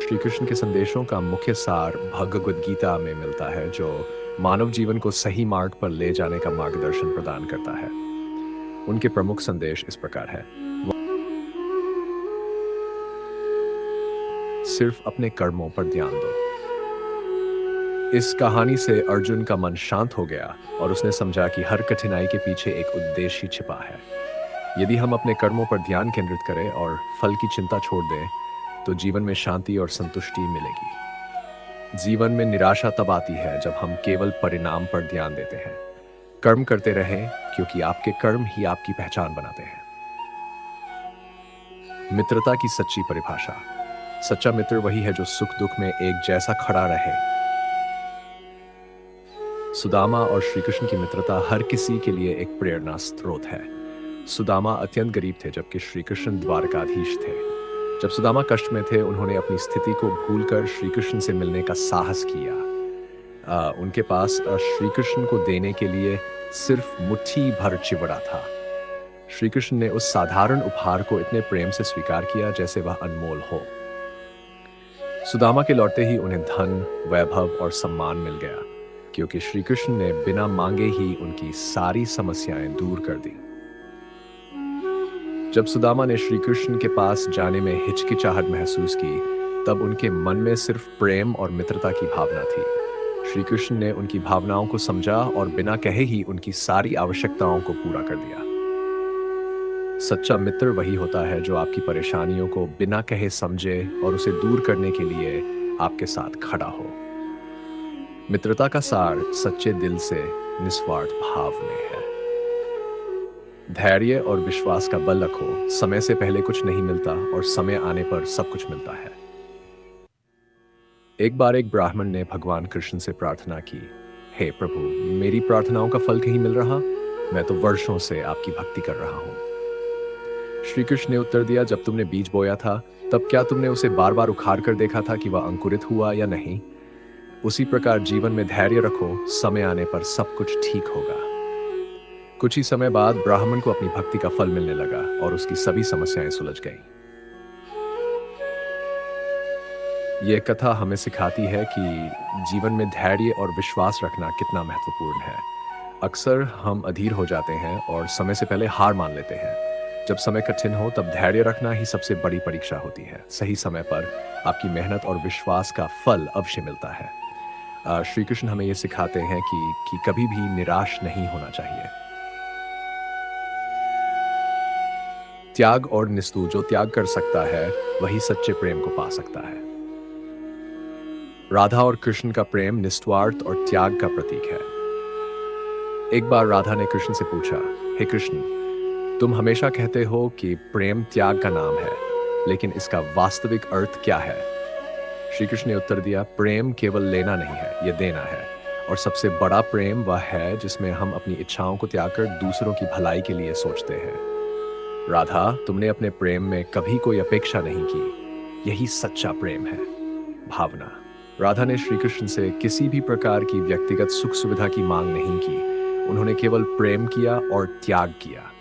श्री कृष्ण के संदेशों का मुख्य सार भगवद गीता में मिलता है, जो मानव जीवन को सही मार्ग पर ले जाने का मार्गदर्शन प्रदान करता है। उनके प्रमुख संदेश इस प्रकार है। सिर्फ अपने कर्मों पर ध्यान दो। इस कहानी से अर्जुन का मन शांत हो गया और उसने समझा कि हर कठिनाई के पीछे एक उद्देश्य ही छिपा है। यदि हम अपने कर्मों पर ध्यान केंद्रित करें और फल की चिंता छोड़ दें, तो जीवन में शांति और संतुष्टि मिलेगी। जीवन में निराशा तब आती है जब हम केवल परिणाम पर ध्यान देते हैं। कर्म करते रहें, क्योंकि आपके कर्म ही आपकी पहचान बनाते हैं। मित्रता की सच्ची परिभाषा। सच्चा मित्र वही है जो सुख दुख में एक जैसा खड़ा रहे। सुदामा और श्री कृष्ण की मित्रता हर किसी के लिए एक प्रेरणा स्रोत है। सुदामा अत्यंत गरीब थे, जबकि श्री कृष्ण द्वारकाधीश थे। जब सुदामा कष्ट में थे, उन्होंने अपनी स्थिति को भूलकर श्री कृष्ण से मिलने का साहस किया। उनके पास श्री कृष्ण को देने के लिए सिर्फ मुट्ठी भर चिवड़ा था। श्री कृष्ण ने उस साधारण उपहार को इतने प्रेम से स्वीकार किया जैसे वह अनमोल हो। सुदामा के लौटते ही उन्हें धन, वैभव और सम्मान मिल गया, क्योंकि श्री कृष्ण ने बिना मांगे ही उनकी सारी समस्याएं दूर कर दी। जब सुदामा ने श्री कृष्ण के पास जाने में हिचकिचाहट महसूस की, तब उनके मन में सिर्फ प्रेम और मित्रता की भावना थी। श्री कृष्ण ने उनकी भावनाओं को समझा और बिना कहे ही उनकी सारी आवश्यकताओं को पूरा कर दिया। सच्चा मित्र वही होता है जो आपकी परेशानियों को बिना कहे समझे और उसे दूर करने के लिए आपके साथ खड़ा हो। मित्रता का सार सच्चे दिल से निस्वार्थ भाव में है। धैर्य और विश्वास का बल रखो। समय से पहले कुछ नहीं मिलता और समय आने पर सब कुछ मिलता है। एक बार एक ब्राह्मण ने भगवान कृष्ण से प्रार्थना की, हे प्रभु, मेरी प्रार्थनाओं का फल कहीं मिल रहा? मैं तो वर्षों से आपकी भक्ति कर रहा हूं। श्री कृष्ण ने उत्तर दिया, जब तुमने बीज बोया था, तब क्या तुमने उसे बार बार उखाड़ कर देखा था कि वह अंकुरित हुआ या नहीं? उसी प्रकार जीवन में धैर्य रखो, समय आने पर सब कुछ ठीक होगा। कुछ ही समय बाद ब्राह्मण को अपनी भक्ति का फल मिलने लगा और उसकी सभी समस्याएं सुलझ गईं। यह कथा हमें सिखाती है कि जीवन में धैर्य और विश्वास रखना कितना महत्वपूर्ण है। अक्सर हम अधीर हो जाते हैं और समय से पहले हार मान लेते हैं। जब समय कठिन हो, तब धैर्य रखना ही सबसे बड़ी परीक्षा होती है। सही समय पर आपकी मेहनत और विश्वास का फल अवश्य मिलता है। श्री कृष्ण हमें यह सिखाते हैं कि कभी भी निराश नहीं होना चाहिए। त्याग और निस्तु, जो त्याग कर सकता है वही सच्चे प्रेम को पा सकता है। राधा और कृष्ण का प्रेम निस्वार्थ और त्याग का प्रतीक है। एक बार राधा ने कृष्ण से पूछा, हे कृष्ण, तुम हमेशा कहते हो कि प्रेम त्याग का नाम है, लेकिन इसका वास्तविक अर्थ क्या है? श्री कृष्ण ने उत्तर दिया, प्रेम केवल लेना नहीं है, यह देना है। और सबसे बड़ा प्रेम वह है जिसमें हम अपनी इच्छाओं को त्याग कर दूसरों की भलाई के लिए सोचते हैं। राधा, तुमने अपने प्रेम में कभी कोई अपेक्षा नहीं की। यही सच्चा प्रेम है। भावना। राधा ने श्री कृष्ण से किसी भी प्रकार की व्यक्तिगत सुख सुविधा की मांग नहीं की। उन्होंने केवल प्रेम किया और त्याग किया।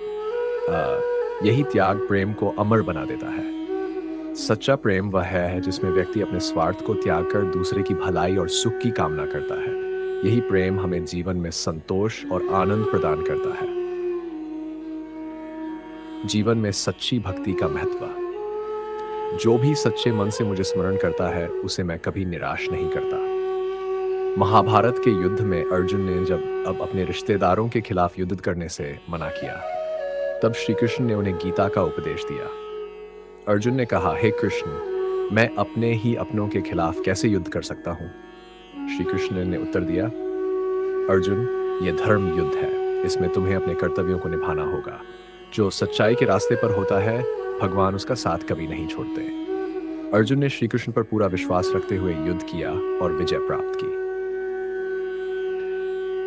यही त्याग प्रेम को अमर बना देता है। सच्चा प्रेम वह है जिसमें व्यक्ति अपने स्वार्थ को त्याग कर दूसरे की भलाई और सुख की कामना करता है। यही प्रेम हमें जीवन में संतोष और आनंद प्रदान करता है। जीवन में सच्ची भक्ति का महत्व। जो भी सच्चे मन से मुझे स्मरण करता है, उसे मैं कभी निराश नहीं करता। महाभारत के युद्ध में अर्जुन ने जब अब अपने रिश्तेदारों के खिलाफ युद्ध करने से मना किया, तब श्री कृष्ण ने उन्हें गीता का उपदेश दिया। अर्जुन ने कहा, हे कृष्ण, मैं अपने ही अपनों के खिलाफ कैसे युद्ध कर सकता हूं? श्री कृष्ण ने उत्तर दिया, अर्जुन, यह धर्म युद्ध है। इसमें तुम्हें अपने कर्तव्यों को निभाना होगा। जो सच्चाई के रास्ते पर होता है, भगवान उसका साथ कभी नहीं छोड़ते। अर्जुन ने श्री कृष्ण पर पूरा विश्वास रखते हुए युद्ध किया और विजय प्राप्त की।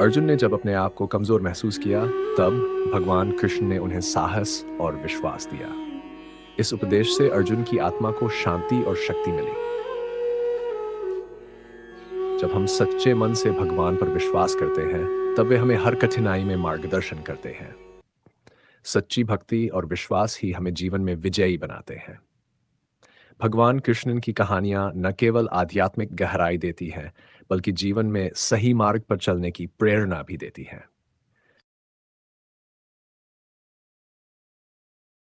अर्जुन ने जब अपने आप को कमजोर महसूस किया, तब भगवान कृष्ण ने उन्हें साहस और विश्वास दिया। इस उपदेश से अर्जुन की आत्मा को शांति और शक्ति मिली। जब हम सच्चे मन से भगवान पर विश्वास करते हैं, तब वे हमें हर कठिनाई में मार्गदर्शन करते हैं। सच्ची भक्ति और विश्वास ही हमें जीवन में विजयी बनाते हैं। भगवान कृष्ण की कहानियां न केवल आध्यात्मिक गहराई देती हैं, बल्कि जीवन में सही मार्ग पर चलने की प्रेरणा भी देती हैं।